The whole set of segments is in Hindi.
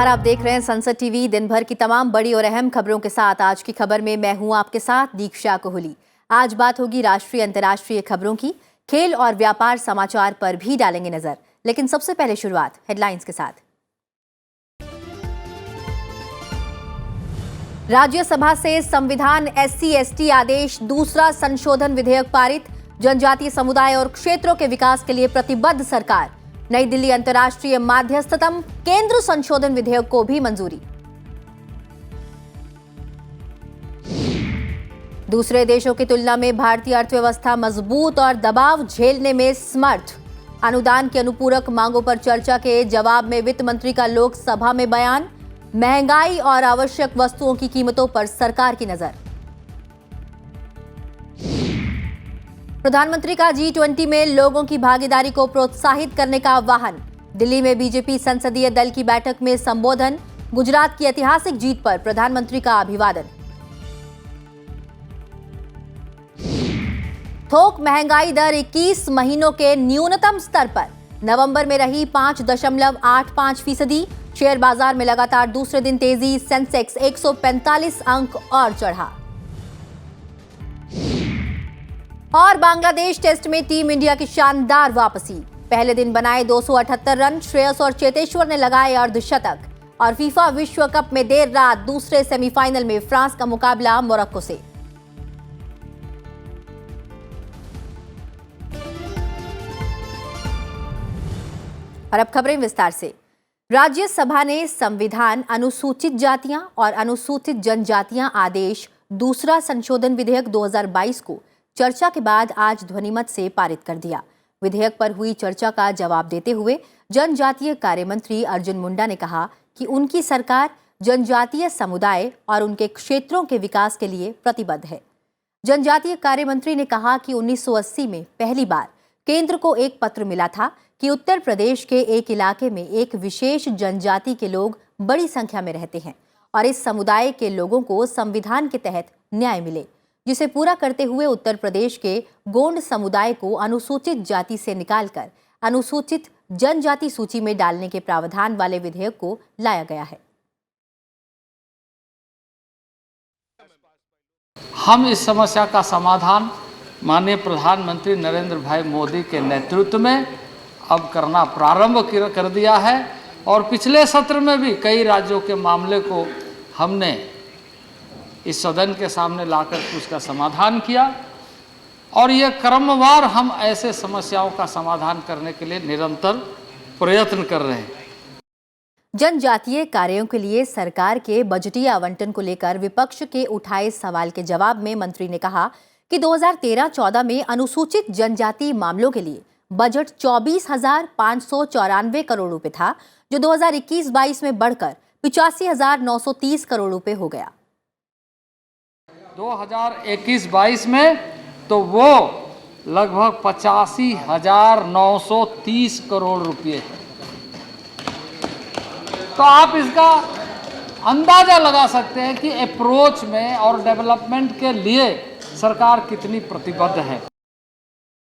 नमस्कार, आप देख रहे हैं संसद टीवी। दिन भर की तमाम बड़ी और अहम खबरों के साथ आज की खबर में मैं हूं आपके साथ दीक्षा कोहली। आज बात होगी राष्ट्रीय अंतर्राष्ट्रीय खबरों की, खेल और व्यापार समाचार पर भी डालेंगे नजर। लेकिन सबसे पहले शुरुआत हेडलाइंस के साथ। राज्यसभा से संविधान SC/ST आदेश दूसरा संशोधन विधेयक पारित। जनजातीय समुदाय और क्षेत्रों के विकास के लिए प्रतिबद्ध सरकार। नई दिल्ली अंतर्राष्ट्रीय माध्यस्थतम केंद्र संशोधन विधेयक को भी मंजूरी। दूसरे देशों की तुलना में भारतीय अर्थव्यवस्था मजबूत और दबाव झेलने में समर्थ। अनुदान की अनुपूरक मांगों पर चर्चा के जवाब में वित्त मंत्री का लोकसभा में बयान। महंगाई और आवश्यक वस्तुओं की कीमतों पर सरकार की नजर। प्रधानमंत्री का G20 में लोगों की भागीदारी को प्रोत्साहित करने का आह्वान। दिल्ली में बीजेपी संसदीय दल की बैठक में संबोधन। गुजरात की ऐतिहासिक जीत पर प्रधानमंत्री का अभिवादन। थोक महंगाई दर 21 महीनों के न्यूनतम स्तर पर। नवंबर में रही 5.85%। शेयर बाजार में लगातार दूसरे दिन तेजी। सेंसेक्स 145 अंक और चढ़ा। और बांग्लादेश टेस्ट में टीम इंडिया की शानदार वापसी। पहले दिन बनाए 278 रन। श्रेयस और चेतेश्वर ने लगाए अर्धशतक। और फीफा विश्व कप में देर रात दूसरे सेमीफाइनल में फ्रांस का मुकाबला मोरक्को से। और अब खबरें विस्तार से। राज्यसभा ने संविधान अनुसूचित जातियां और अनुसूचित जनजातियां आदेश दूसरा संशोधन विधेयक 2022 को चर्चा के बाद आज ध्वनिमत से पारित कर दिया। विधेयक पर हुई चर्चा का जवाब देते हुए जनजातीय कार्य मंत्री अर्जुन मुंडा ने कहा कि उनकी सरकार जनजातीय समुदाय और उनके क्षेत्रों के विकास के लिए प्रतिबद्ध है। जनजातीय कार्य मंत्री ने कहा कि 1980 में पहली बार केंद्र को एक पत्र मिला था कि उत्तर प्रदेश के एक इलाके में एक विशेष जनजाति के लोग बड़ी संख्या में रहते हैं और इस समुदाय के लोगों को संविधान के तहत न्याय मिले, जिसे पूरा करते हुए उत्तर प्रदेश के गोंड समुदाय को अनुसूचित जाति से निकालकर अनुसूचित जनजाति सूची में डालने के प्रावधान वाले विधेयक को लाया गया है। हम इस समस्या का समाधान माननीय प्रधानमंत्री नरेंद्र भाई मोदी के नेतृत्व में अब करना प्रारंभ कर दिया है और पिछले सत्र में भी कई राज्यों के मामले को हमने इस सदन के सामने लाकर उसका समाधान किया और ये क्रमवार हम ऐसे समस्याओं का समाधान करने के लिए निरंतर प्रयत्न कर रहे हैं। जनजातीय कार्यों के लिए सरकार के बजटीय आवंटन को लेकर विपक्ष के उठाए सवाल के जवाब में मंत्री ने कहा कि 2013-14 में अनुसूचित जनजाति मामलों के लिए बजट 24,594 करोड़ रुपए था, जो 2021-22 में बढ़कर 85,930 करोड़ रुपए हो गया। 2021-22 में तो वो लगभग 85,930 करोड़ रुपए। तो आप इसका अंदाजा लगा सकते हैं कि अप्रोच में और डेवलपमेंट के लिए सरकार कितनी प्रतिबद्ध है।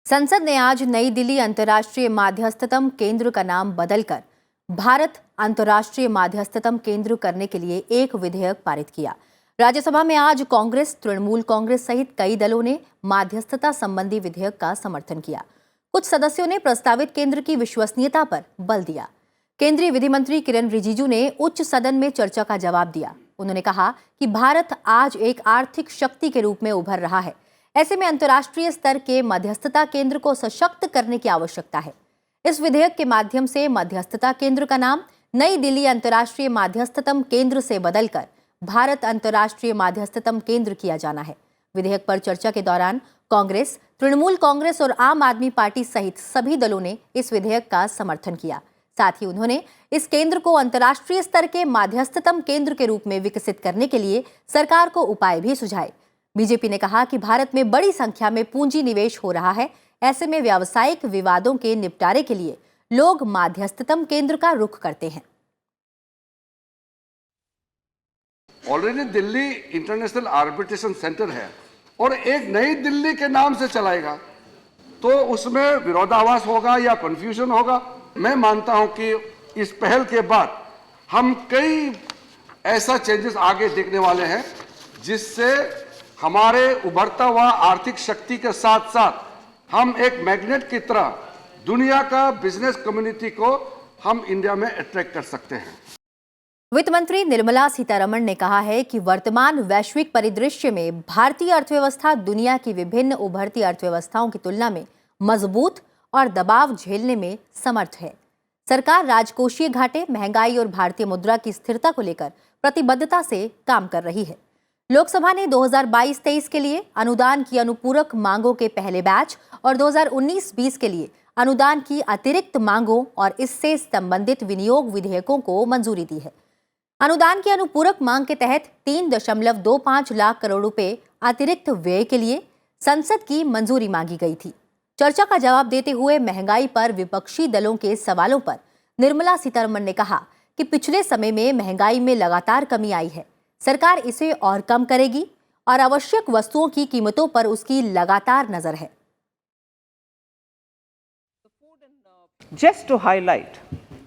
संसद ने आज नई दिल्ली अंतर्राष्ट्रीय माध्यस्थतम केंद्र का नाम बदलकर भारत अंतर्राष्ट्रीय माध्यस्थतम केंद्र करने के लिए एक विधेयक पारित किया। राज्यसभा में आज कांग्रेस, तृणमूल कांग्रेस सहित कई दलों ने माध्यस्थता संबंधी विधेयक का समर्थन किया। कुछ सदस्यों ने प्रस्तावित केंद्र की विश्वसनीयता पर बल दिया। केंद्रीय विधि मंत्री किरेन रिजिजू ने उच्च सदन में चर्चा का जवाब दिया। उन्होंने कहा कि भारत आज एक आर्थिक शक्ति के रूप में उभर रहा है। ऐसे में अंतर्राष्ट्रीय स्तर के मध्यस्थता केंद्र को सशक्त करने की आवश्यकता है। इस विधेयक के माध्यम से मध्यस्थता केंद्र का नाम नई दिल्ली अंतर्राष्ट्रीय माध्यस्थतम केंद्र से बदलकर भारत अंतर्राष्ट्रीय माध्यस्थतम केंद्र किया जाना है। विधेयक पर चर्चा के दौरान कांग्रेस, तृणमूल कांग्रेस और आम आदमी पार्टी सहित सभी दलों ने इस विधेयक का समर्थन किया। साथ ही उन्होंने इस केंद्र को अंतर्राष्ट्रीय स्तर के माध्यस्थतम केंद्र के रूप में विकसित करने के लिए सरकार को उपाय भी सुझाए। बीजेपी ने कहा कि भारत में बड़ी संख्या में पूंजी निवेश हो रहा है। ऐसे में व्यावसायिक विवादों के निपटारे के लिए लोग माध्यस्थतम केंद्र का रुख करते हैं। Already Delhi international arbitration centre है और एक नई दिल्ली के नाम से चलाएगा तो उसमें विरोधाभास होगा या कंफ्यूजन होगा। मैं मानता हूं कि इस पहल के बाद हम कई ऐसा चेंजेस आगे देखने वाले हैं जिससे हमारे उभरता हुआ आर्थिक शक्ति के साथ साथ हम एक मैग्नेट की तरह दुनिया का बिजनेस कम्युनिटी को हम इंडिया में अट्रैक्ट कर सकते हैं। वित्त मंत्री निर्मला सीतारमण ने कहा है कि वर्तमान वैश्विक परिदृश्य में भारतीय अर्थव्यवस्था दुनिया की विभिन्न उभरती अर्थव्यवस्थाओं की तुलना में मजबूत और दबाव झेलने में समर्थ है। सरकार राजकोषीय घाटे, महंगाई और भारतीय मुद्रा की स्थिरता को लेकर प्रतिबद्धता से काम कर रही है। लोकसभा ने 2022-23 के लिए अनुदान की अनुपूरक मांगों के पहले बैच और 2019-20 के लिए अनुदान की अतिरिक्त मांगों और इससे संबंधित विनियोग विधेयकों को मंजूरी दी है। अनुदान की अनुपूरक मांग के तहत 3.25 लाख करोड़ रुपए अतिरिक्त व्यय के लिए संसद की मंजूरी मांगी गई थी। चर्चा का जवाब देते हुए महंगाई पर विपक्षी दलों के सवालों पर निर्मला सीतारमण ने कहा कि पिछले समय में महंगाई में लगातार कमी आई है। सरकार इसे और कम करेगी और आवश्यक वस्तुओं की कीमतों पर उसकी लगातार नजर है। Just to highlight,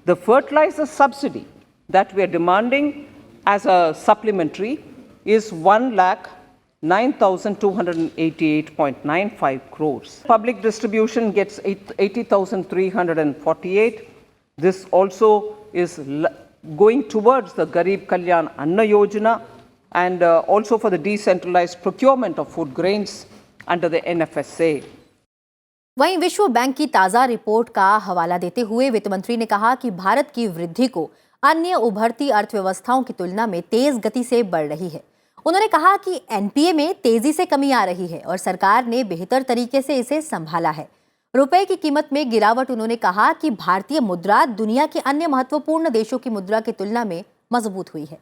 the fertilizer subsidy that we are demanding as a supplementary is 1,09,288.95 crores. Public distribution gets 80,348. This also is going towards the Garib Kalyan Anna Yojana and also for the decentralized procurement of food grains under the NFSA. वहीं विश्व बैंक की ताजा रिपोर्ट का हवाला देते हुए वित्त मंत्री ने कहा कि भारत की वृद्धि को अन्य उभरती अर्थव्यवस्थाओं की तुलना में तेज गति से बढ़ रही है। उन्होंने कहा कि एनपीए में तेजी से कमी आ रही है और सरकार ने बेहतर तरीके से इसे संभाला है। रुपए की कीमत में गिरावट। उन्होंने कहा कि भारतीय मुद्रा दुनिया के अन्य महत्वपूर्ण देशों की मुद्रा की तुलना में मजबूत हुई है।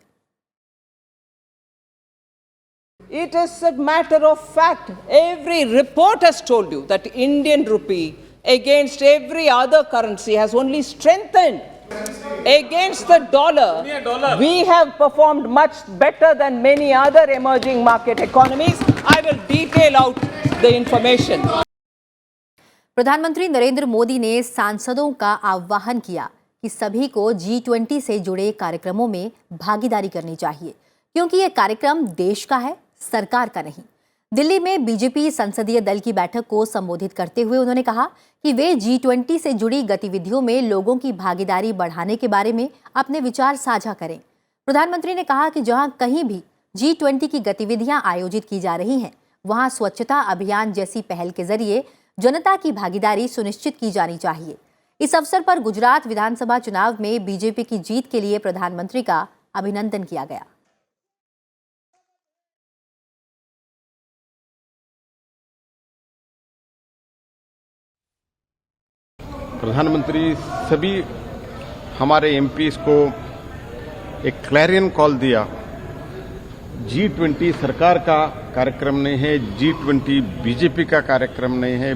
It is a matter of fact. Every report has told you that Indian rupee against every other currency has only strengthened. Against the dollar, we have performed much better than many other emerging market economies. I will detail out the information. प्रधानमंत्री नरेंद्र मोदी ने सांसदों का आह्वान किया कि सभी को G20 से जुड़े कार्यक्रमों में भागीदारी करनी चाहिए, क्योंकि ये कार्यक्रम देश का है, सरकार का नहीं। दिल्ली में बीजेपी संसदीय दल की बैठक को संबोधित करते हुए उन्होंने कहा कि वे G20 से जुड़ी गतिविधियों में लोगों की भागीदारी बढ़ाने के बारे में अपने विचार साझा करें। प्रधानमंत्री ने कहा कि जहां कहीं भी G20 की गतिविधियां आयोजित की जा रही हैं, वहां स्वच्छता अभियान जैसी पहल के जरिए जनता की भागीदारी सुनिश्चित की जानी चाहिए। इस अवसर पर गुजरात विधानसभा चुनाव में बीजेपी की जीत के लिए प्रधानमंत्री का अभिनंदन किया गया। प्रधानमंत्री सभी हमारे एमपीज को एक क्लैरियन कॉल दिया। G20 सरकार का कार्यक्रम नहीं है, G20 बीजेपी का कार्यक्रम नहीं है,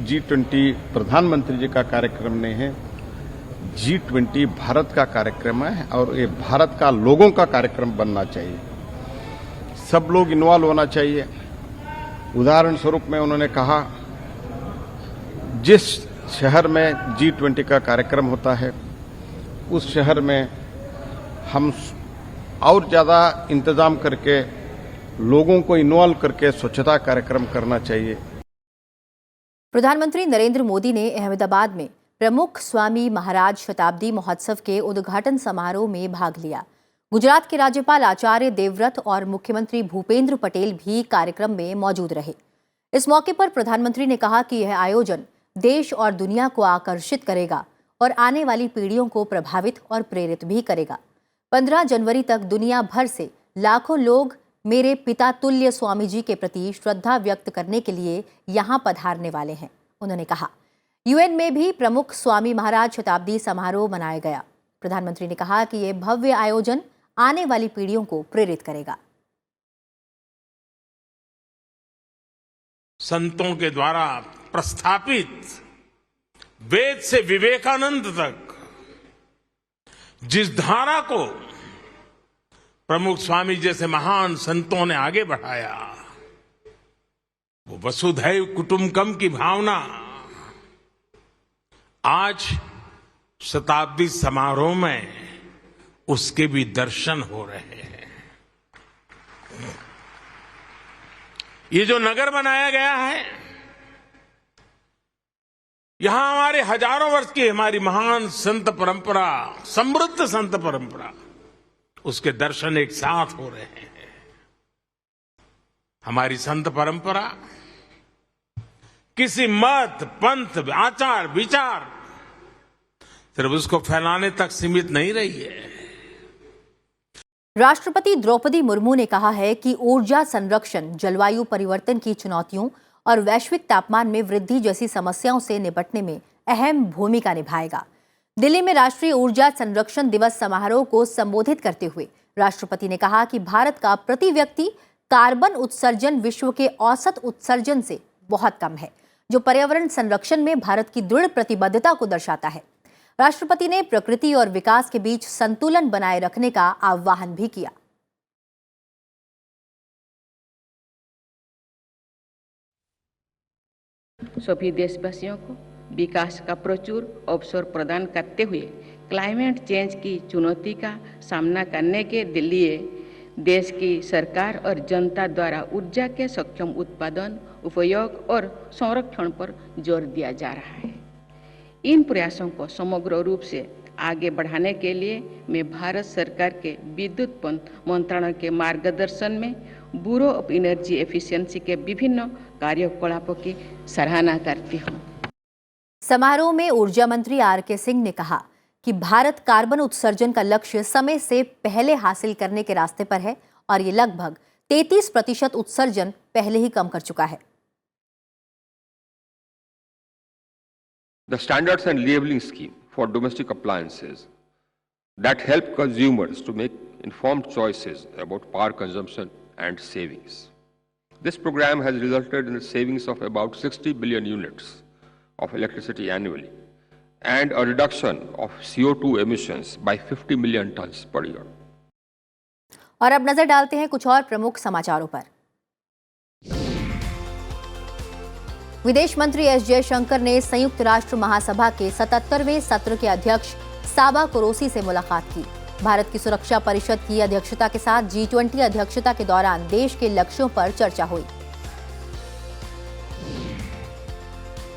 G20 प्रधानमंत्री जी का कार्यक्रम नहीं है, G20 भारत का कार्यक्रम है और ये भारत का लोगों का कार्यक्रम बनना चाहिए। सब लोग इन्वॉल्व होना चाहिए। उदाहरण स्वरूप में उन्होंने कहा, जिस शहर में G20 का कार्यक्रम होता है उस शहर में हम और ज्यादा इंतजाम करके लोगों को इन्वॉल्व करके स्वच्छता कार्यक्रम करना चाहिए। प्रधानमंत्री नरेंद्र मोदी ने अहमदाबाद में प्रमुख स्वामी महाराज शताब्दी महोत्सव के उद्घाटन समारोह में भाग लिया। गुजरात के राज्यपाल आचार्य देवव्रत और मुख्यमंत्री भूपेंद्र पटेल भी कार्यक्रम में मौजूद रहे। इस मौके पर प्रधानमंत्री ने कहा कि यह आयोजन देश और दुनिया को आकर्षित करेगा और आने वाली पीढ़ियों को प्रभावित और प्रेरित भी करेगा। 15 जनवरी तक दुनिया भर से लाखों लोग मेरे पिता तुल्य स्वामी जी के प्रति श्रद्धा व्यक्त करने के लिए यहाँ पधारने वाले हैं। उन्होंने कहा, यूएन में भी प्रमुख स्वामी महाराज शताब्दी समारोह मनाया गया। प्रधानमंत्री ने कहा कि यह भव्य आयोजन आने वाली पीढ़ियों को प्रेरित करेगा। संतों के द्वारा प्रस्थापित वेद से विवेकानंद तक जिस धारा को प्रमुख स्वामी जैसे महान संतों ने आगे बढ़ाया, वो वसुधैव कुटुंबकम की भावना आज शताब्दी समारोह में उसके भी दर्शन हो रहे हैं। ये जो नगर बनाया गया है, यहां हमारे हजारों वर्ष की हमारी महान संत परंपरा, समृद्ध संत परंपरा, उसके दर्शन एक साथ हो रहे हैं। हमारी संत परंपरा किसी मत, पंथ, आचार, विचार सिर्फ उसको फैलाने तक सीमित नहीं रही है। राष्ट्रपति द्रौपदी मुर्मू ने कहा है कि ऊर्जा संरक्षण जलवायु परिवर्तन की चुनौतियों और वैश्विक तापमान में वृद्धि जैसी समस्याओं से निपटने में अहम भूमिका निभाएगा। दिल्ली में राष्ट्रीय ऊर्जा संरक्षण दिवस समारोह को संबोधित करते हुए राष्ट्रपति ने कहा कि भारत का प्रति व्यक्ति कार्बन उत्सर्जन विश्व के औसत उत्सर्जन से बहुत कम है, जो पर्यावरण संरक्षण में भारत की दृढ़ प्रतिबद्धता को दर्शाता है। राष्ट्रपति ने प्रकृति और विकास के बीच संतुलन बनाए रखने का आह्वान भी किया। सभी देशवासियों को विकास का प्रचुर अवसर प्रदान करते हुए क्लाइमेट चेंज की चुनौती का सामना करने के लिए देश की सरकार और जनता द्वारा ऊर्जा के सक्षम उत्पादन, उपयोग और संरक्षण पर जोर दिया जा रहा है। इन प्रयासों को समग्र रूप से आगे बढ़ाने के लिए मैं भारत सरकार के विद्युत मंत्रालय के मार्गदर्शन में ब्यूरो ऑफ एनर्जी एफिशिएंसी के विभिन्न कार्यकलापों की सराहना करती हूँ। समारोह में ऊर्जा मंत्री आर.के. सिंह ने कहा कि भारत कार्बन उत्सर्जन का लक्ष्य समय से पहले हासिल करने के रास्ते पर है और ये लगभग 33% उत्सर्जन पहले ही कम कर चुका है। The standards and labeling scheme for domestic appliances that help consumers to make informed choices about power consumption and savings. This program has resulted in the savings of about 60 billion units of electricity annually and a reduction of CO2 emissions by 50 million tons per year. और अब नजर डालते हैं कुछ और प्रमुख समाचारों पर। विदेश मंत्री एस जयशंकर ने संयुक्त राष्ट्र महासभा के 77वें सत्र के अध्यक्ष साबा कुरैशी से मुलाकात की। भारत की सुरक्षा परिषद की अध्यक्षता के साथ G20 अध्यक्षता के दौरान देश के लक्ष्यों पर चर्चा हुई।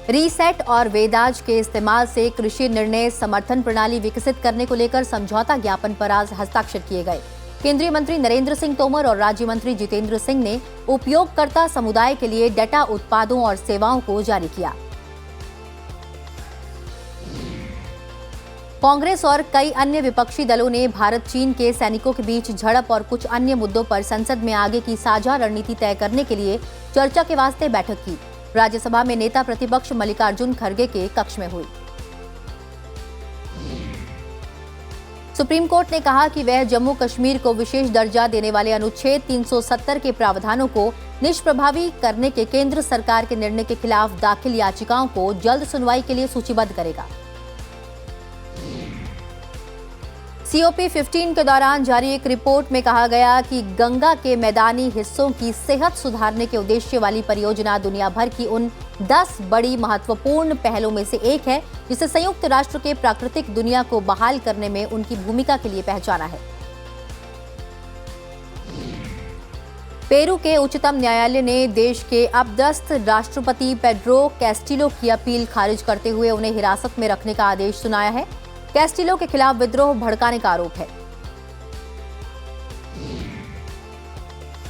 रीसेट और वेदाज के इस्तेमाल से कृषि निर्णय समर्थन प्रणाली विकसित करने को लेकर समझौता ज्ञापन पर आज हस्ताक्षर किए गए। केंद्रीय मंत्री नरेंद्र सिंह तोमर और राज्य मंत्री जितेंद्र सिंह ने उपयोगकर्ता समुदाय के लिए डेटा उत्पादों और सेवाओं को जारी किया। कांग्रेस और कई अन्य विपक्षी दलों ने भारत चीन के सैनिकों के बीच झड़प और कुछ अन्य मुद्दों पर संसद में आगे की साझा रणनीति तय करने के लिए चर्चा के वास्ते बैठक की। राज्यसभा में नेता प्रतिपक्ष मल्लिकार्जुन खड़गे के कक्ष में हुई। सुप्रीम कोर्ट ने कहा कि वह जम्मू कश्मीर को विशेष दर्जा देने वाले अनुच्छेद 370 के प्रावधानों को निष्प्रभावी करने के केंद्र सरकार के निर्णय के खिलाफ दाखिल याचिकाओं को जल्द सुनवाई के लिए सूचीबद्ध करेगा। COP15 के दौरान जारी एक रिपोर्ट में कहा गया कि गंगा के मैदानी हिस्सों की सेहत सुधारने के उद्देश्य वाली परियोजना दुनिया भर की उन 10 बड़ी महत्वपूर्ण पहलों में से एक है, जिसे संयुक्त राष्ट्र के प्राकृतिक दुनिया को बहाल करने में उनकी भूमिका के लिए पहचाना है। पेरू के उच्चतम न्यायालय ने देश के अपदस्थ राष्ट्रपति पेड्रो कैस्टिलो की अपील खारिज करते हुए उन्हें हिरासत में रखने का आदेश सुनाया है। कैस्टिलो के खिलाफ विद्रोह भड़काने का आरोप है।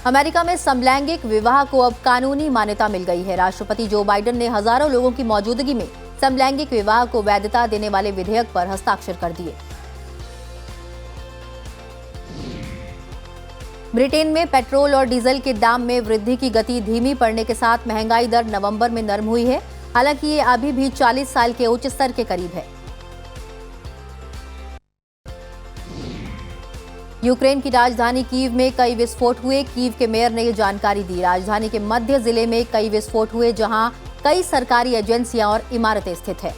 अमेरिका में समलैंगिक विवाह को अब कानूनी मान्यता मिल गई है। राष्ट्रपति जो बाइडेन ने हजारों लोगों की मौजूदगी में समलैंगिक विवाह को वैधता देने वाले विधेयक पर हस्ताक्षर कर दिए। ब्रिटेन में पेट्रोल और डीजल के दाम में वृद्धि की गति धीमी पड़ने के साथ महंगाई दर नवंबर में नरम हुई है। हालांकि ये अभी भी 40 साल के उच्च स्तर के करीब है। यूक्रेन की राजधानी कीव में कई विस्फोट हुए। कीव के मेयर ने ये जानकारी दी। राजधानी के मध्य जिले में कई विस्फोट हुए, जहां कई सरकारी एजेंसियां और इमारतें स्थित हैं।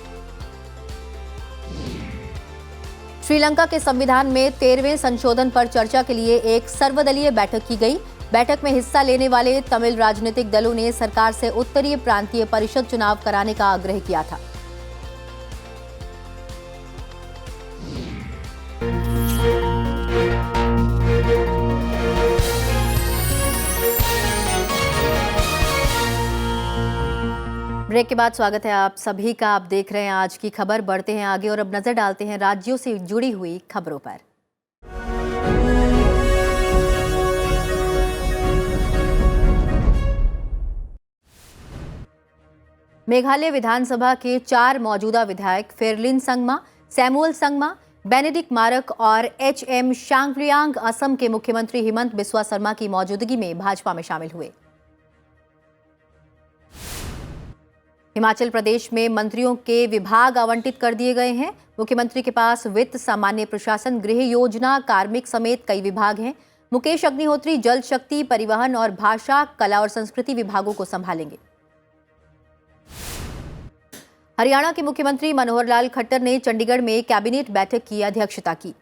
श्रीलंका के संविधान में 13वें संशोधन पर चर्चा के लिए एक सर्वदलीय बैठक की गई। बैठक में हिस्सा लेने वाले तमिल राजनीतिक दलों ने सरकार से उत्तरीय प्रांतीय परिषद चुनाव कराने का आग्रह किया था। ब्रेक के बाद स्वागत है आप सभी का। आप देख रहे हैं आज की खबर। बढ़ते हैं आगे और अब नजर डालते हैं राज्यों से जुड़ी हुई खबरों पर। मेघालय विधानसभा के 4 मौजूदा विधायक फेरलिन संगमा, सैमुअल संगमा, बेनेडिक्ट मारक और एच.एम. शांगरियांग असम के मुख्यमंत्री हिमंत बिस्वा शर्मा की मौजूदगी में भाजपा में शामिल हुए। हिमाचल प्रदेश में मंत्रियों के विभाग आवंटित कर दिए गए हैं। मुख्यमंत्री के पास वित्त, सामान्य प्रशासन, गृह योजना, कार्मिक समेत कई विभाग हैं। मुकेश अग्निहोत्री जल शक्ति, परिवहन और भाषा, कला और संस्कृति विभागों को संभालेंगे। हरियाणा के मुख्यमंत्री मनोहर लाल खट्टर ने चंडीगढ़ में कैबिनेट बैठक की अध्यक्षता की।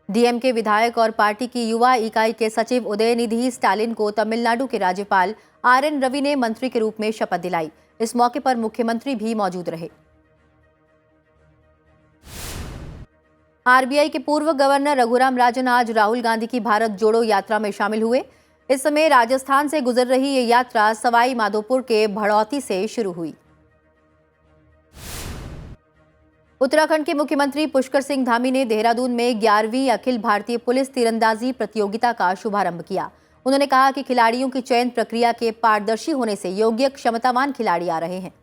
डीएमके विधायक और पार्टी की युवा इकाई के सचिव उदयनिधि स्टालिन को तमिलनाडु के राज्यपाल आर.एन. रवि ने मंत्री के रूप में शपथ दिलाई। इस मौके पर मुख्यमंत्री भी मौजूद रहे। आरबीआई के पूर्व गवर्नर रघुराम राजन आज राहुल गांधी की भारत जोड़ो यात्रा में शामिल हुए। इस समय राजस्थान से गुजर रही ये यात्रा सवाई माधोपुर के भड़ौती से शुरू हुई। उत्तराखंड के मुख्यमंत्री पुष्कर सिंह धामी ने देहरादून में 11वीं अखिल भारतीय पुलिस तीरंदाजी प्रतियोगिता का शुभारंभ किया। उन्होंने कहा कि खिलाड़ियों की चयन प्रक्रिया के पारदर्शी होने से योग्य, क्षमतावान खिलाड़ी आ रहे हैं।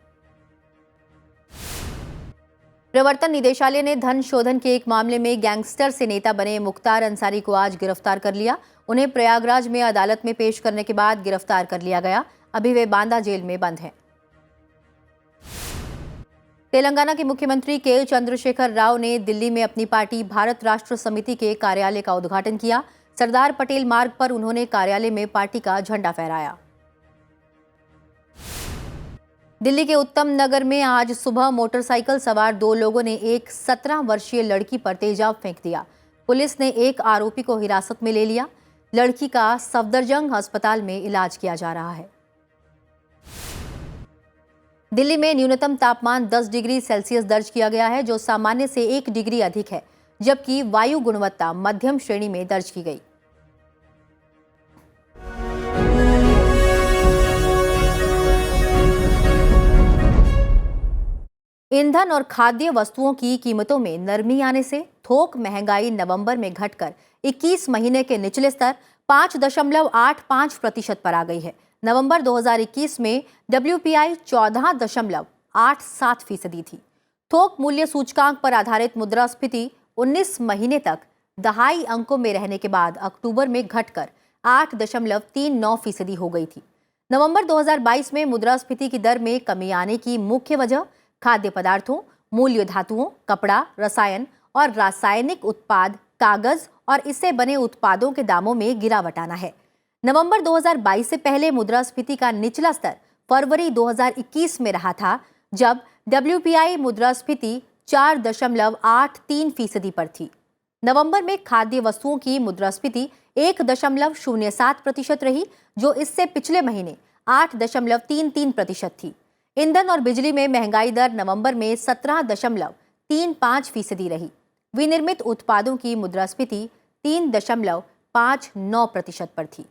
प्रवर्तन निदेशालय ने धन शोधन के एक मामले में गैंगस्टर से नेता बने मुख्तार अंसारी को आज गिरफ्तार कर लिया। उन्हें प्रयागराज में अदालत में पेश करने के बाद गिरफ्तार कर लिया गया। अभी वे बांदा जेल में बंद हैं। तेलंगाना के मुख्यमंत्री के चंद्रशेखर राव ने दिल्ली में अपनी पार्टी भारत राष्ट्र समिति के कार्यालय का उद्घाटन किया। सरदार पटेल मार्ग पर उन्होंने कार्यालय में पार्टी का झंडा फहराया। दिल्ली के उत्तम नगर में आज सुबह मोटरसाइकिल सवार 2 लोगों ने एक 17 वर्षीय लड़की पर तेजाब फेंक दिया। पुलिस ने एक आरोपी को हिरासत में ले लिया। लड़की का सफदरजंग अस्पताल में इलाज किया जा रहा है। दिल्ली में न्यूनतम तापमान 10 डिग्री सेल्सियस दर्ज किया गया है, जो सामान्य से 1 डिग्री अधिक है, जबकि वायु गुणवत्ता मध्यम श्रेणी में दर्ज की गई। ईंधन और खाद्य वस्तुओं की कीमतों में नरमी आने से थोक महंगाई नवंबर में घटकर 21 महीने के निचले स्तर 5.85% पर आ गई है। नवंबर 2021 में WPI 14.87% थी। थोक मूल्य सूचकांक पर आधारित मुद्रास्फीति 19 महीने तक दहाई अंकों में रहने के बाद अक्टूबर में घटकर 8.39% हो गई थी। नवंबर 2022 में मुद्रास्फीति की दर में कमी आने की मुख्य वजह खाद्य पदार्थों, मूल्य धातुओं, कपड़ा, रसायन और रासायनिक उत्पाद, कागज और इससे बने उत्पादों के दामों में गिरावट आना है। नवंबर 2022 से पहले मुद्रास्फीति का निचला स्तर फरवरी 2021 में रहा था, जब WPI मुद्रास्फीति 4.83% पर थी। नवंबर में खाद्य वस्तुओं की मुद्रास्फीति 1.07% रही, जो इससे पिछले महीने 8.33% थी। ईंधन और बिजली में महंगाई दर नवंबर में 17.35% रही। विनिर्मित उत्पादों की मुद्रास्फीति 3.59% पर थी।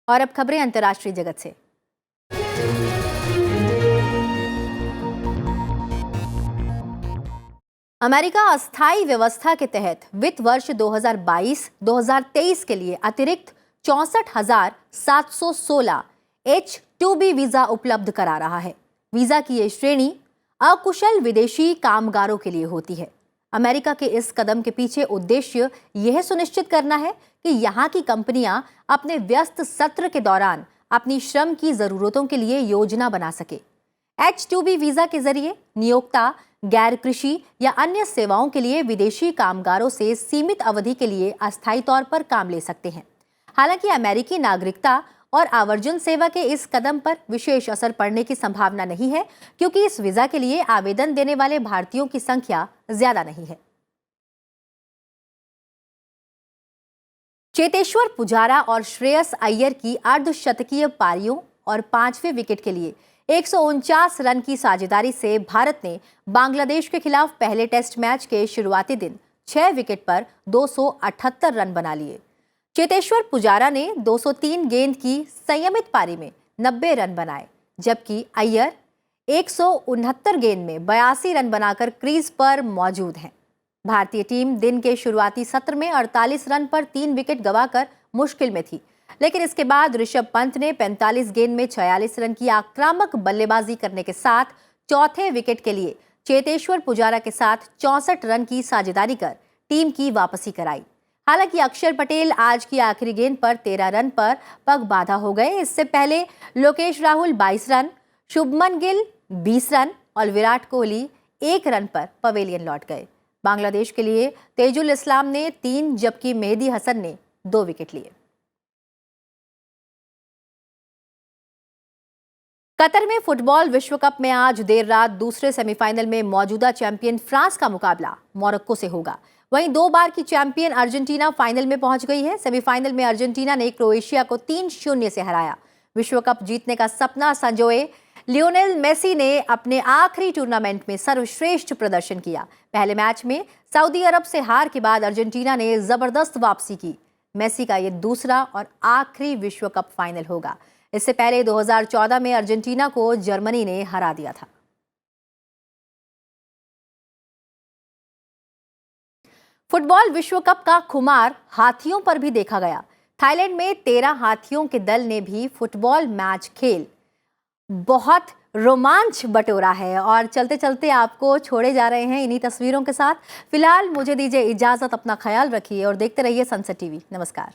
और अब खबरें अंतर्राष्ट्रीय जगत से। अमेरिका अस्थायी व्यवस्था के तहत वित्त वर्ष 2022-2023 के लिए अतिरिक्त 64,716 H-2B वीजा उपलब्ध करा रहा है। वीजा की ये श्रेणी अकुशल विदेशी कामगारों के लिए होती है। अमेरिका के इस कदम के पीछे उद्देश्य यह सुनिश्चित करना है कि यहाँ की कंपनियां अपने व्यस्त सत्र के दौरान अपनी श्रम की जरूरतों के लिए योजना बना सके। H-2B वीजा के जरिए नियोक्ता गैर कृषि या अन्य सेवाओं के लिए विदेशी कामगारों से सीमित अवधि के लिए अस्थायी तौर पर काम ले सकते हैं। हालांकि अमेरिकी नागरिकता और आवर्जन सेवा के इस कदम पर विशेष असर पड़ने की संभावना नहीं है, क्योंकि इस वीजा के लिए आवेदन देने वाले भारतीयों की संख्या ज्यादा नहीं है। चेतेश्वर पुजारा और श्रेयस अय्यर की अर्धशतकीय पारियों और 5वें विकेट के लिए 149 रन की साझेदारी से भारत ने बांग्लादेश के खिलाफ पहले टेस्ट मैच के शुरुआती दिन 6 विकेट पर 278 रन बना लिए। चेतेश्वर पुजारा ने 203 गेंद की संयमित पारी में 90 रन बनाए, जबकि अय्यर 169 गेंद में 82 रन बनाकर क्रीज पर मौजूद हैं। भारतीय टीम दिन के शुरुआती सत्र में 48 रन पर 3 विकेट गंवाकर मुश्किल में थी, लेकिन इसके बाद ऋषभ पंत ने 45 गेंद में 46 रन की आक्रामक बल्लेबाजी करने के साथ चौथे विकेट के लिए चेतेश्वर पुजारा के साथ 64 रन की साझेदारी कर टीम की वापसी कराई। हालांकि अक्षर पटेल आज की आखिरी गेंद पर 13 रन पर पगबाधा हो गए। इससे पहले लोकेश राहुल 22 रन, शुभमन गिल 20 रन और विराट कोहली 1 रन पर पवेलियन लौट गए। बांग्लादेश के लिए तेजुल इस्लाम ने 3 जबकि मेहदी हसन ने 2 विकेट लिए। कतर में फुटबॉल विश्व कप में आज देर रात दूसरे सेमीफाइनल में मौजूदा चैंपियन फ्रांस का मुकाबला मोरक्को से होगा। वहीं 2 बार की चैंपियन अर्जेंटीना फाइनल में पहुंच गई है। सेमीफाइनल में अर्जेंटीना ने क्रोएशिया को 3-0 से हराया। विश्व कप जीतने का सपना संजोए लियोनेल मेसी ने अपने आखिरी टूर्नामेंट में सर्वश्रेष्ठ प्रदर्शन किया। पहले मैच में सऊदी अरब से हार के बाद अर्जेंटीना ने जबरदस्त वापसी की। मेसी का ये दूसरा और आखिरी विश्व कप फाइनल होगा। इससे पहले 2014 में अर्जेंटीना को जर्मनी ने हरा दिया था। फुटबॉल विश्व कप का खुमार हाथियों पर भी देखा गया। थाईलैंड में 13 हाथियों के दल ने भी फुटबॉल मैच खेल बहुत रोमांच बटोरा है। और चलते चलते आपको छोड़े जा रहे हैं इन्हीं तस्वीरों के साथ। फिलहाल मुझे दीजिए इजाजत, अपना ख्याल रखिए और देखते रहिए सनसेट टीवी। नमस्कार।